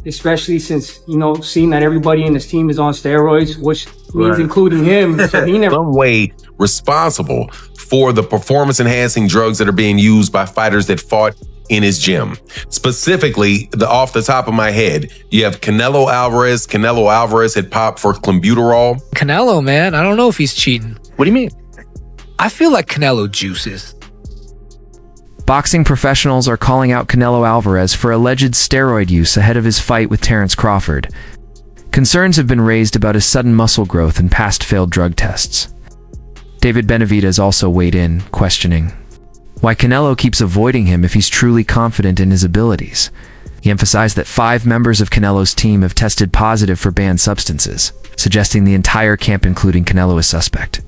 especially since, you know, seeing that everybody in his team is on steroids, which means including him. So he never some way responsible for the performance-enhancing drugs that are being used by fighters that fought in his gym. Specifically, off the top of my head, you have Canelo Alvarez. Canelo Alvarez had popped for clenbuterol. Canelo, man, I don't know if he's cheating. What do you mean? I feel like Canelo juices. Boxing professionals are calling out Canelo Alvarez for alleged steroid use ahead of his fight with Terence Crawford. Concerns have been raised about his sudden muscle growth and past failed drug tests. David Benavidez also weighed in, questioning why Canelo keeps avoiding him if he's truly confident in his abilities. He emphasized that 5 members of Canelo's team have tested positive for banned substances, suggesting the entire camp, including Canelo, is suspect.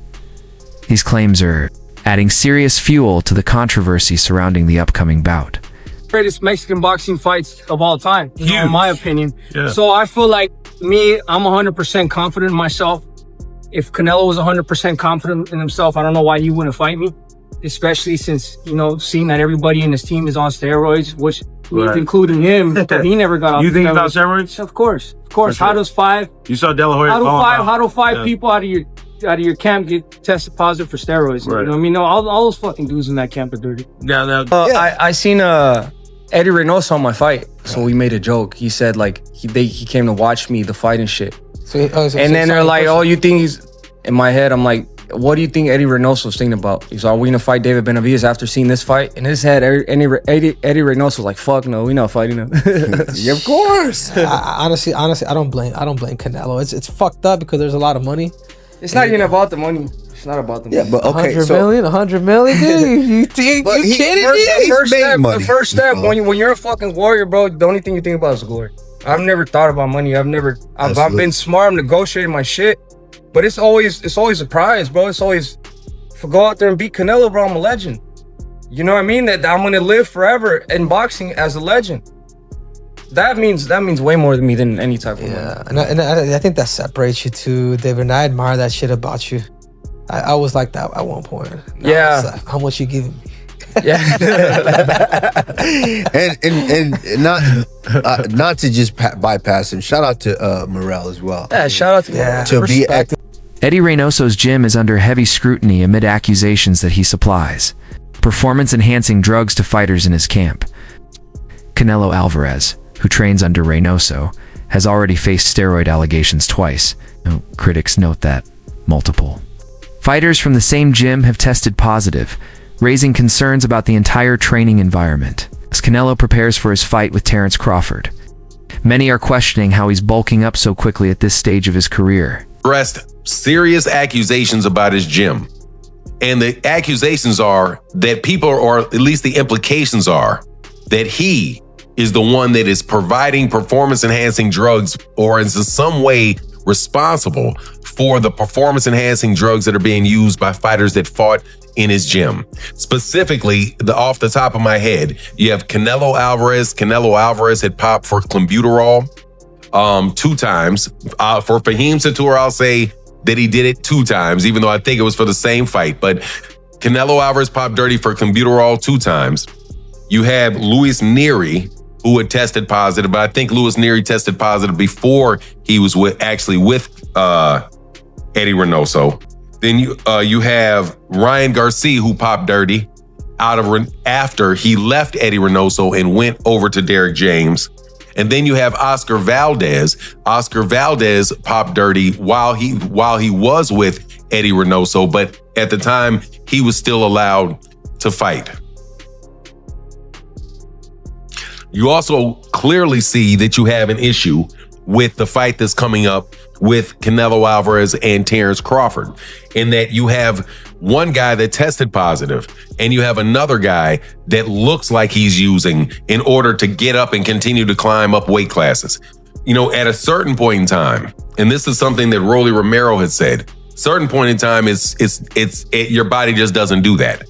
These claims are adding serious fuel to the controversy surrounding the upcoming bout. greatest Mexican boxing fights of all time, you know, in my opinion. Yeah. So I feel like I'm 100% confident in myself. If Canelo was 100% confident in himself, I don't know why he wouldn't fight me, especially since, you know, seeing that everybody in his team is on steroids, which means including him, that he never got off. You think about steroids? Of course. Sure. How does You saw De La Hoya. How do five people out of your camp get tested positive for steroids? Right. You know what I mean? No, all those fucking dudes in that camp are dirty. I seen Eddie Reynoso on my fight, so we made a joke. He said like he came to watch me the fight and shit. And then they're like, "Oh, you think he's?" In my head, I'm like, "What do you think Eddie Reynoso's thinking about?" He's like, "Are we gonna fight David Benavidez after seeing this fight?" In his head, Eddie Reynoso was like, "Fuck no, we not fighting him." Yeah, of course. Honestly, I don't blame Canelo. It's fucked up because there's a lot of money. It's not even about the money. It's not about the money. Yeah, but okay, 100 million, dude. You think you kidding me? The first step when you're a fucking warrior, bro, the only thing you think about is glory. I've never thought about money. I've been smart. I'm negotiating my shit, but it's always a prize, bro. It's always, if I go out there and beat Canelo, bro, I'm a legend. You know what I mean? That I'm gonna live forever in boxing as a legend. That means way more to me than any type of money. Yeah, and I think that separates you too, David. And I admire that shit about you. I was like that at one point. Yeah. How much you giving me? Yeah. and not to just bypass him. Shout out to Morel as well. Yeah, shout out to Morel. To be Eddie Reynoso's gym is under heavy scrutiny amid accusations that he supplies performance-enhancing drugs to fighters in his camp. Canelo Alvarez, who trains under Reynoso, has already faced steroid allegations twice. Critics note that multiple fighters from the same gym have tested positive, raising concerns about the entire training environment as Canelo prepares for his fight with Terence Crawford. Many are questioning how he's bulking up so quickly at this stage of his career. Pressed serious accusations about his gym. And the accusations are that people, or at least the implications are, that he is the one that is providing performance-enhancing drugs or is in some way responsible for the performance-enhancing drugs that are being used by fighters that fought in his gym. Specifically, off the top of my head, you have Canelo Alvarez. Canelo Alvarez had popped for clenbuterol 2 times. For Fahim Satur, I'll say that he did it 2 times, even though I think it was for the same fight. But Canelo Alvarez popped dirty for clenbuterol 2 times. You have Luis Nery, who had tested positive, but I think Luis Nery tested positive before he was with Eddie Reynoso. Then you have Ryan Garcia, who popped dirty after he left Eddie Reynoso and went over to Derek James. And then you have Oscar Valdez. Oscar Valdez popped dirty while he was with Eddie Reynoso, but at the time he was still allowed to fight. You also clearly see that you have an issue with the fight that's coming up with Canelo Alvarez and Terence Crawford, in that you have one guy that tested positive and you have another guy that looks like he's using in order to get up and continue to climb up weight classes. You know, at a certain point in time, and this is something that Rolly Romero had said, certain point in time your body just doesn't do that.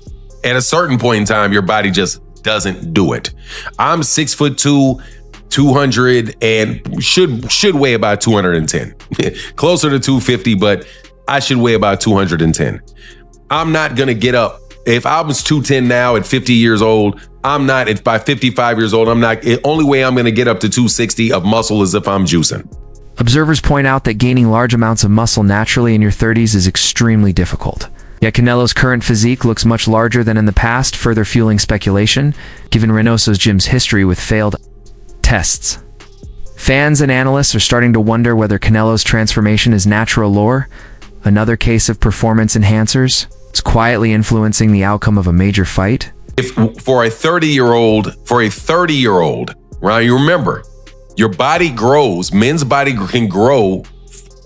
At a certain point in time, your body just doesn't do it. I'm 6'2", 200, and should weigh about 210, closer to 250, but I should weigh about 210. I'm not gonna get up. If I was 210 now at 50 years old, I'm not, if by 55 years old, I'm not, the only way I'm going to get up to 260 of muscle is if I'm juicing. Observers point out that gaining large amounts of muscle naturally in your 30s is extremely difficult. Yet Canelo's current physique looks much larger than in the past, further fueling speculation, given Reynoso's gym's history with failed tests. Fans and analysts are starting to wonder whether Canelo's transformation is natural or another case of performance enhancers. It's quietly influencing the outcome of a major fight. If for a 30-year-old, right, you remember, your body grows, men's body can grow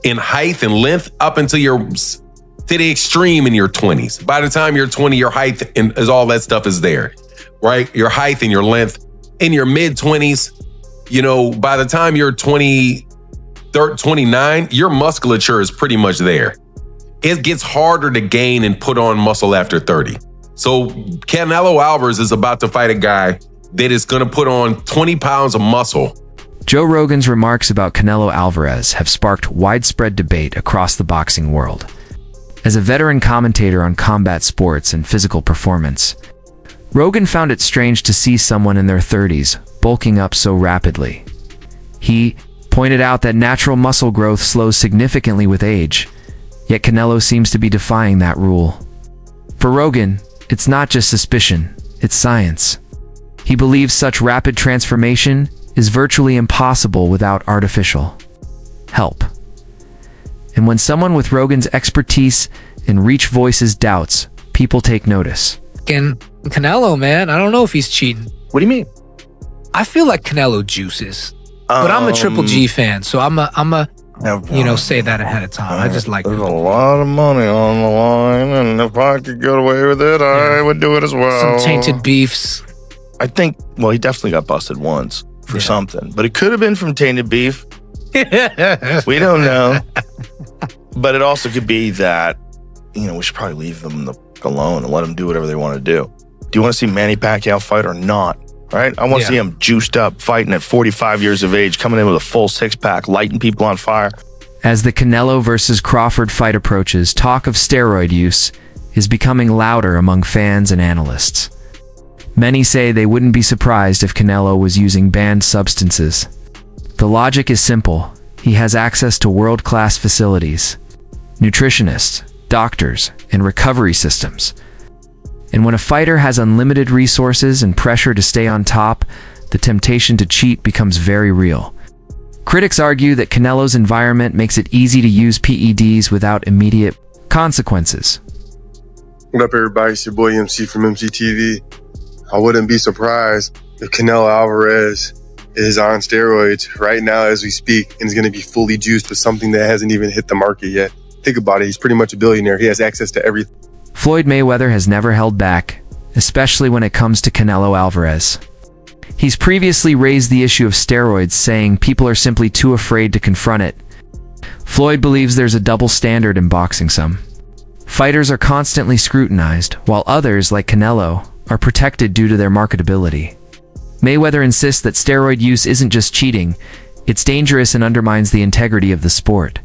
in height and length up until to the extreme in your 20s. By the time you're 20, your height and all that stuff is there, right? Your height and your length. In your mid-20s, by the time you're 29, your musculature is pretty much there. It gets harder to gain and put on muscle after 30. So Canelo Alvarez is about to fight a guy that is going to put on 20 pounds of muscle. Joe Rogan's remarks about Canelo Alvarez have sparked widespread debate across the boxing world. As a veteran commentator on combat sports and physical performance, Rogan found it strange to see someone in their 30s bulking up so rapidly. He pointed out that natural muscle growth slows significantly with age, yet Canelo seems to be defying that rule. For Rogan, it's not just suspicion, it's science. He believes such rapid transformation is virtually impossible without artificial help. And when someone with Rogan's expertise and reach voices doubts, people take notice. And Canelo, man, I don't know if he's cheating. What do you mean? I feel like Canelo juices. But I'm a Triple G fan, so I'm a say that ahead of time. I just like There's a lot of money on the line, and if I could get away with it, I would do it as well. Some tainted beefs. I think, well, he definitely got busted once for something, but it could have been from tainted beef. We don't know. But it also could be that, we should probably leave them alone and let them do whatever they want to do. Do you want to see Manny Pacquiao fight or not? Right? I want to see him juiced up, fighting at 45 years of age, coming in with a full six-pack, lighting people on fire. As the Canelo versus Crawford fight approaches, talk of steroid use is becoming louder among fans and analysts. Many say they wouldn't be surprised if Canelo was using banned substances. The logic is simple. He has access to world-class facilities, nutritionists, doctors, and recovery systems. And when a fighter has unlimited resources and pressure to stay on top, the temptation to cheat becomes very real. Critics argue that Canelo's environment makes it easy to use PEDs without immediate consequences. What up, everybody? It's your boy MC from MCTV. I wouldn't be surprised if Canelo Alvarez is on steroids right now as we speak and is going to be fully juiced with something that hasn't even hit the market yet. Think about it. He's pretty much a billionaire. He has access to everything. Floyd Mayweather has never held back, especially when it comes to Canelo Alvarez. He's previously raised the issue of steroids, saying people are simply too afraid to confront it. Floyd believes there's a double standard in boxing. Some fighters are constantly scrutinized, while others, like Canelo, are protected due to their marketability. Mayweather insists that steroid use isn't just cheating, it's dangerous and undermines the integrity of the sport.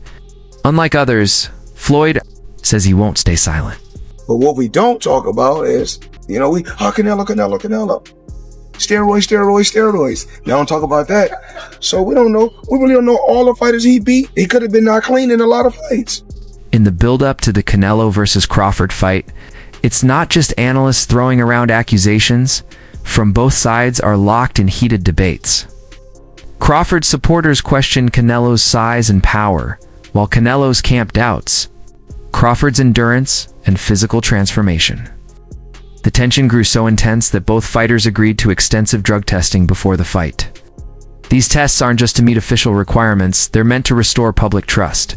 Unlike others, Floyd says he won't stay silent. But what we don't talk about is, Canelo. Steroids. They don't talk about that. So we don't know. We really don't know all the fighters he beat. He could have been not clean in a lot of fights. In the build-up to the Canelo versus Crawford fight, it's not just analysts throwing around accusations. From both sides are locked in heated debates. Crawford's supporters question Canelo's size and power, while Canelo's camp doubts Crawford's endurance and physical transformation. The tension grew so intense that both fighters agreed to extensive drug testing before the fight. These tests aren't just to meet official requirements, they're meant to restore public trust.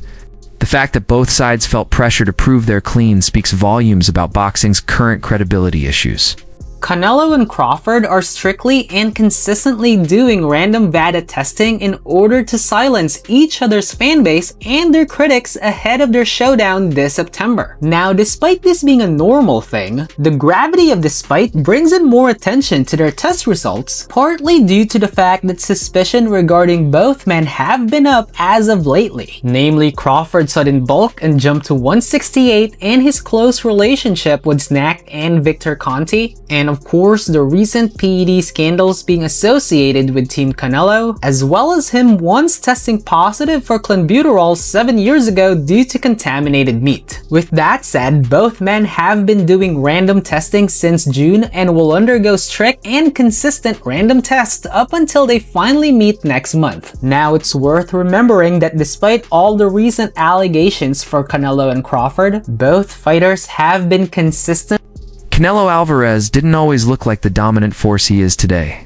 The fact that both sides felt pressure to prove they're clean speaks volumes about boxing's current credibility issues. Canelo and Crawford are strictly and consistently doing random VADA testing in order to silence each other's fanbase and their critics ahead of their showdown this September. Now, despite this being a normal thing, the gravity of this fight brings in more attention to their test results, partly due to the fact that suspicion regarding both men have been up as of lately. Namely, Crawford's sudden bulk and jump to 168 and his close relationship with Snack and Victor Conti, and of course the recent PED scandals being associated with Team Canelo, as well as him once testing positive for clenbuterol 7 years ago due to contaminated meat. With that said, both men have been doing random testing since June and will undergo strict and consistent random tests up until they finally meet next month. Now it's worth remembering that despite all the recent allegations for Canelo and Crawford, both fighters have been consistent. Canelo Alvarez didn't always look like the dominant force he is today.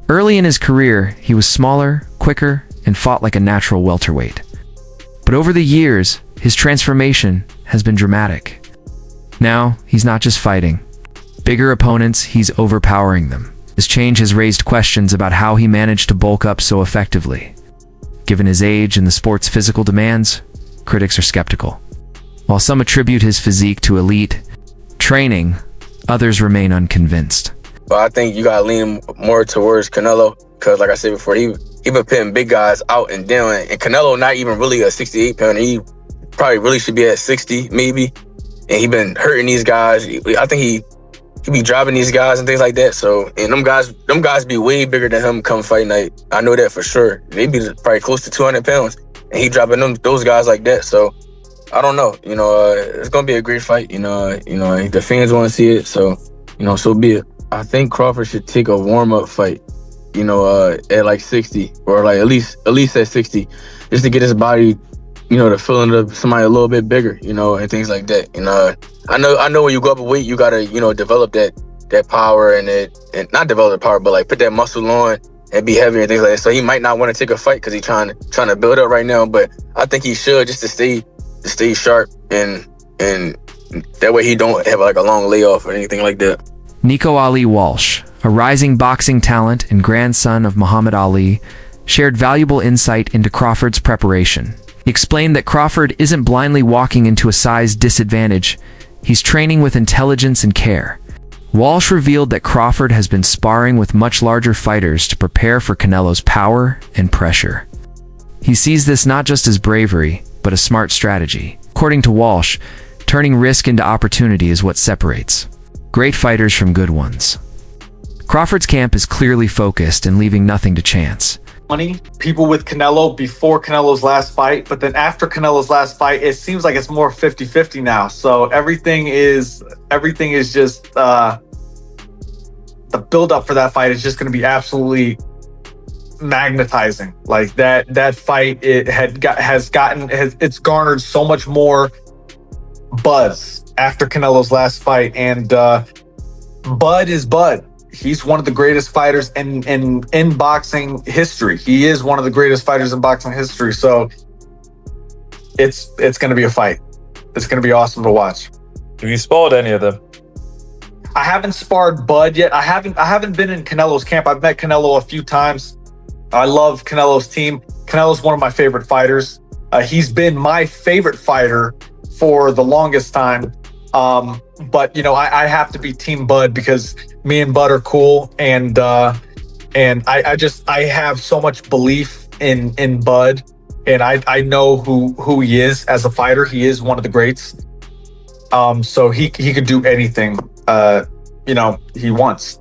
Early in his career, he was smaller, quicker, and fought like a natural welterweight. But over the years, his transformation has been dramatic. Now, he's not just fighting. Bigger opponents, he's overpowering them. This change has raised questions about how he managed to bulk up so effectively. Given his age and the sport's physical demands, critics are skeptical. While some attribute his physique to elite training, others remain unconvinced. But I think you gotta lean more towards Canelo, because like I said before, he been putting big guys out and down, and Canelo not even really a 68 pounder. He probably really should be at 60 maybe, and he been hurting these guys. I think he be driving these guys and things like that. So, and them guys be way bigger than him come fight night. I know that for sure. They be probably close to 200 pounds, and he dropping those guys like that. So I don't know. It's gonna be a great fight. The fans want to see it, so so be it. I think Crawford should take a warm-up fight, at like 60, or like at least at 60, just to get his body, to fill into somebody a little bit bigger, and things like that. I know when you go up a weight, you gotta, develop that power and not develop the power, but like put that muscle on and be heavier and things like that. So he might not want to take a fight because he's trying to build up right now, but I think he should, just to stay sharp and that way he don't have like a long layoff or anything like that. Nico Ali Walsh, a rising boxing talent and grandson of Muhammad Ali, shared valuable insight into Crawford's preparation. He explained that Crawford isn't blindly walking into a size disadvantage, he's training with intelligence and care. Walsh revealed that Crawford has been sparring with much larger fighters to prepare for Canelo's power and pressure. He sees this not just as bravery, but a smart strategy. According to Walsh, turning risk into opportunity is what separates great fighters from good ones. Crawford's camp is clearly focused and leaving nothing to chance. People with Canelo before Canelo's last fight, but then after Canelo's last fight, it seems like it's more 50-50 now. So everything is just the build up for that fight is just going to be absolutely magnetizing. Like that fight, it's garnered so much more buzz after Canelo's last fight, and Bud is Bud. He's one of the greatest fighters in boxing history. He is one of the greatest fighters in boxing history. So it's going to be a fight. It's going to be awesome to watch. Have you sparred any of them? I haven't sparred Bud yet. I haven't been in Canelo's camp. I've met Canelo a few times. I love Canelo's team. Canelo's one of my favorite fighters. He's been my favorite fighter for the longest time. But I have to be Team Bud because me and Bud are cool, and I have so much belief in Bud, and I know who he is as a fighter. He is one of the greats. So he could do anything he wants.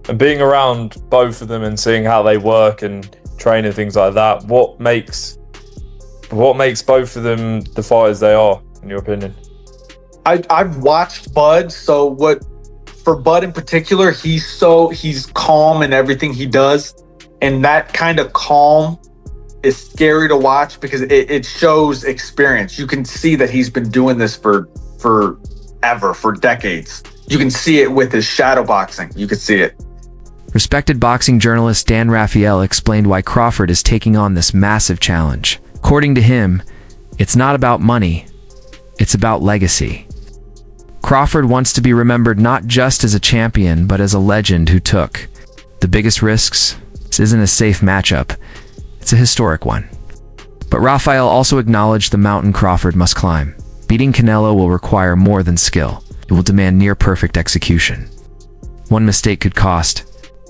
And being around both of them and seeing how they work and train and things like that, what makes both of them the fighters they are, in your opinion? I've watched Bud, so for Bud in particular, he's calm in everything he does, and that kind of calm is scary to watch because it shows experience. You can see that he's been doing this for decades. You can see it with his shadow boxing. You can see it. Respected boxing journalist Dan Raphael explained why Crawford is taking on this massive challenge. According to him, it's not about money, it's about legacy. Crawford wants to be remembered not just as a champion, but as a legend who took the biggest risks. This isn't a safe matchup, it's a historic one. But Raphael also acknowledged the mountain Crawford must climb. Beating Canelo will require more than skill. It will demand near-perfect execution. One mistake could cost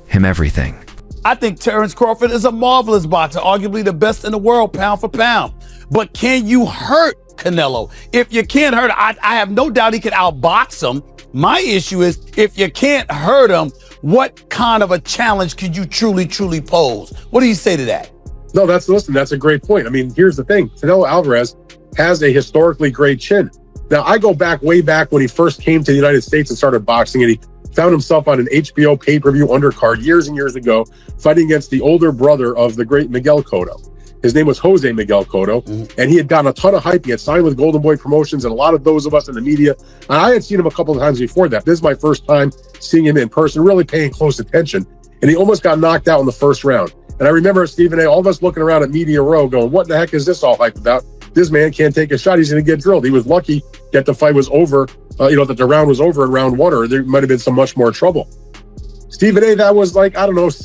him everything. I think Terence Crawford is a marvelous boxer, arguably the best in the world, pound for pound. But can you hurt Canelo? If you can't hurt him, I have no doubt he can outbox him. My issue is, if you can't hurt him, what kind of a challenge could you truly pose? What do you say to that? No, that's a great point. I mean, here's the thing. Canelo Alvarez has a historically great chin. Now, I go back way back when he first came to the United States and started boxing, and he found himself on an HBO pay-per-view undercard years and years ago, fighting against the older brother of the great Miguel Cotto. His name was Jose Miguel Cotto, and he had gotten a ton of hype. He had signed with Golden Boy Promotions, and a lot of those of us in the media. And I had seen him a couple of times before that. This is my first time seeing him in person, really paying close attention. And he almost got knocked out in the first round. And I remember Stephen A., all of us looking around at Media Row going, what the heck is this all hype about? This man can't take a shot. He's going to get drilled. He was lucky that the fight was over, that the round was over in round one, or there might have been some much more trouble. Stephen A., that was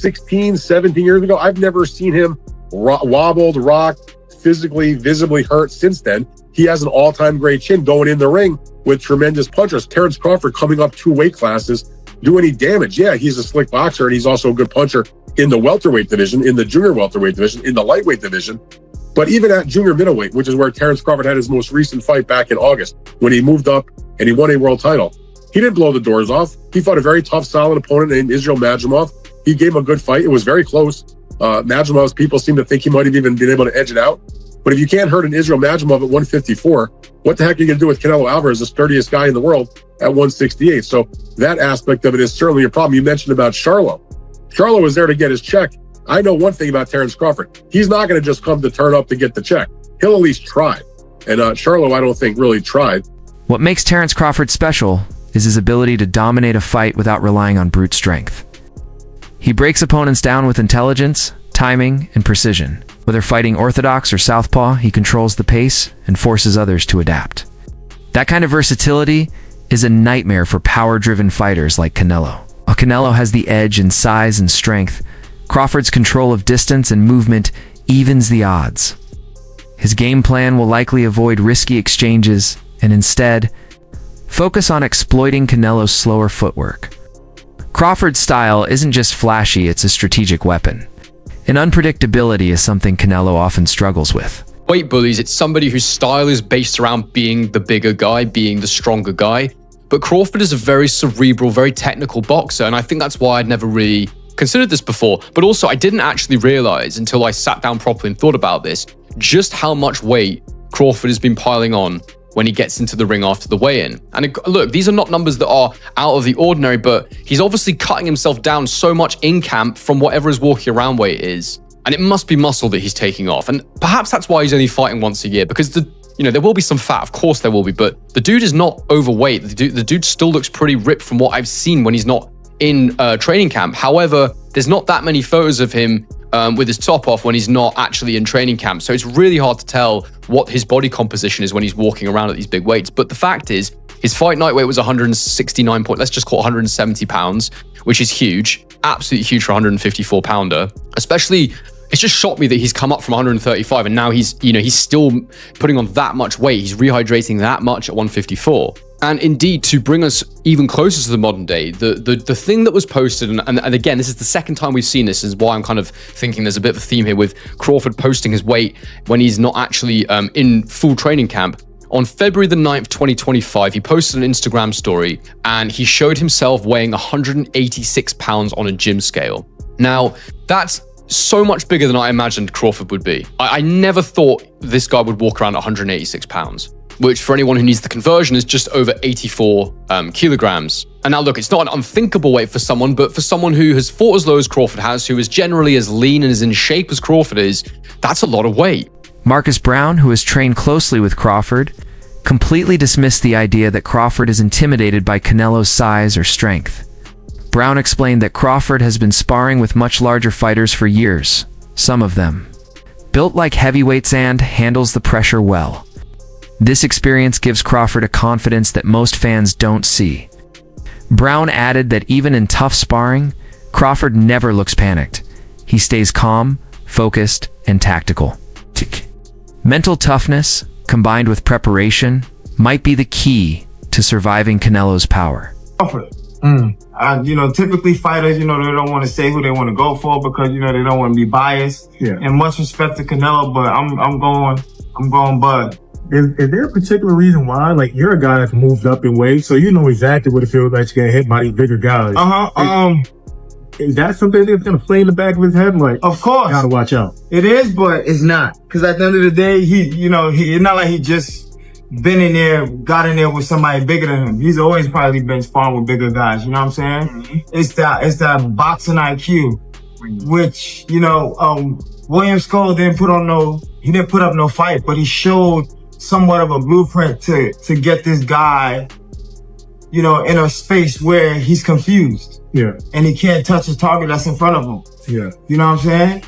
16, 17 years ago. I've never seen him wobbled, rocked, physically, visibly hurt since then. He has an all-time great chin going in the ring with tremendous punchers. Terence Crawford coming up 2 weight classes, do any damage. Yeah, he's a slick boxer, and he's also a good puncher in the welterweight division, in the junior welterweight division, in the lightweight division. But even at junior middleweight, which is where Terence Crawford had his most recent fight back in August, when he moved up and he won a world title, he didn't blow the doors off. He fought a very tough, solid opponent named Israel Madrimov. He gave him a good fight. It was very close. Madrimov's people seem to think he might have even been able to edge it out. But if you can't hurt an Israel Madrimov at 154, what the heck are you going to do with Canelo Alvarez, the sturdiest guy in the world, at 168? So that aspect of it is certainly a problem. You mentioned about Charlo. Charlo was there to get his check. I know one thing about Terence Crawford. He's not going to just come to turn up to get the check. He'll at least try. And Charlo, I don't think, really tried. What makes Terence Crawford special is his ability to dominate a fight without relying on brute strength. He breaks opponents down with intelligence, timing, and precision. Whether fighting orthodox or southpaw, he controls the pace and forces others to adapt. That kind of versatility is a nightmare for power-driven fighters like Canelo. While Canelo has the edge in size and strength, Crawford's control of distance and movement evens the odds. His game plan will likely avoid risky exchanges and instead focus on exploiting Canelo's slower footwork. Crawford's style isn't just flashy, it's a strategic weapon. And unpredictability is something Canelo often struggles with. Weight bullies, it's somebody whose style is based around being the bigger guy, being the stronger guy. But Crawford is a very cerebral, very technical boxer, and I think that's why I'd never really considered this before. But also, I didn't actually realize until I sat down properly and thought about this, just how much weight Crawford has been piling on when he gets into the ring after the weigh-in. And look, these are not numbers that are out of the ordinary, but he's obviously cutting himself down so much in camp from whatever his walking around weight is. And it must be muscle that he's taking off. And perhaps that's why he's only fighting once a year, because there will be some fat, of course there will be, but the dude is not overweight. The dude still looks pretty ripped from what I've seen when he's not in training camp. However, there's not that many photos of him with his top off when he's not actually in training camp. So it's really hard to tell what his body composition is when he's walking around at these big weights. But the fact is, his fight night weight was 169 let's just call it 170 pounds, which is huge, absolutely huge for a 154 pounder. Especially, it's just shocked me that he's come up from 135 and now he's still putting on that much weight. He's rehydrating that much at 154. And indeed, to bring us even closer to the modern day, the thing that was posted, and again, this is the second time we've seen this, is why I'm kind of thinking there's a bit of a theme here with Crawford posting his weight when he's not actually in full training camp. On February the 9th, 2025, he posted an Instagram story and he showed himself weighing 186 pounds on a gym scale. Now, that's so much bigger than I imagined Crawford would be. I never thought this guy would walk around at 186 pounds. Which for anyone who needs the conversion is just over 84 kilograms. And now look, it's not an unthinkable weight for someone, but for someone who has fought as low as Crawford has, who is generally as lean and as in shape as Crawford is, that's a lot of weight. Marcus Brown, who has trained closely with Crawford, completely dismissed the idea that Crawford is intimidated by Canelo's size or strength. Brown explained that Crawford has been sparring with much larger fighters for years, some of them built like heavyweights and handles the pressure well. This experience gives Crawford a confidence that most fans don't see. Brown added that even in tough sparring, Crawford never looks panicked. He stays calm, focused, and tactical. Mental toughness, combined with preparation, might be the key to surviving Canelo's power. Crawford. Typically fighters, they don't want to say who they want to go for because, they don't want to be biased. Yeah. And much respect to Canelo, but I'm going Bud. Is there a particular reason why? Like, you're a guy that's moved up in weight, so you know exactly what it feels like to get hit by these bigger guys. Is that something that's gonna play in the back of his head? Like, of course, gotta watch out. It is, but it's not. Because at the end of the day, it's not like he just been in there, got in there with somebody bigger than him. He's always probably been sparring with bigger guys. You know what I'm saying? It's that boxing IQ, which William Skull didn't put up no fight, but he showed somewhat of a blueprint to get this guy, in a space where he's confused. Yeah. And he can't touch his target that's in front of him. Yeah. You know what I'm saying?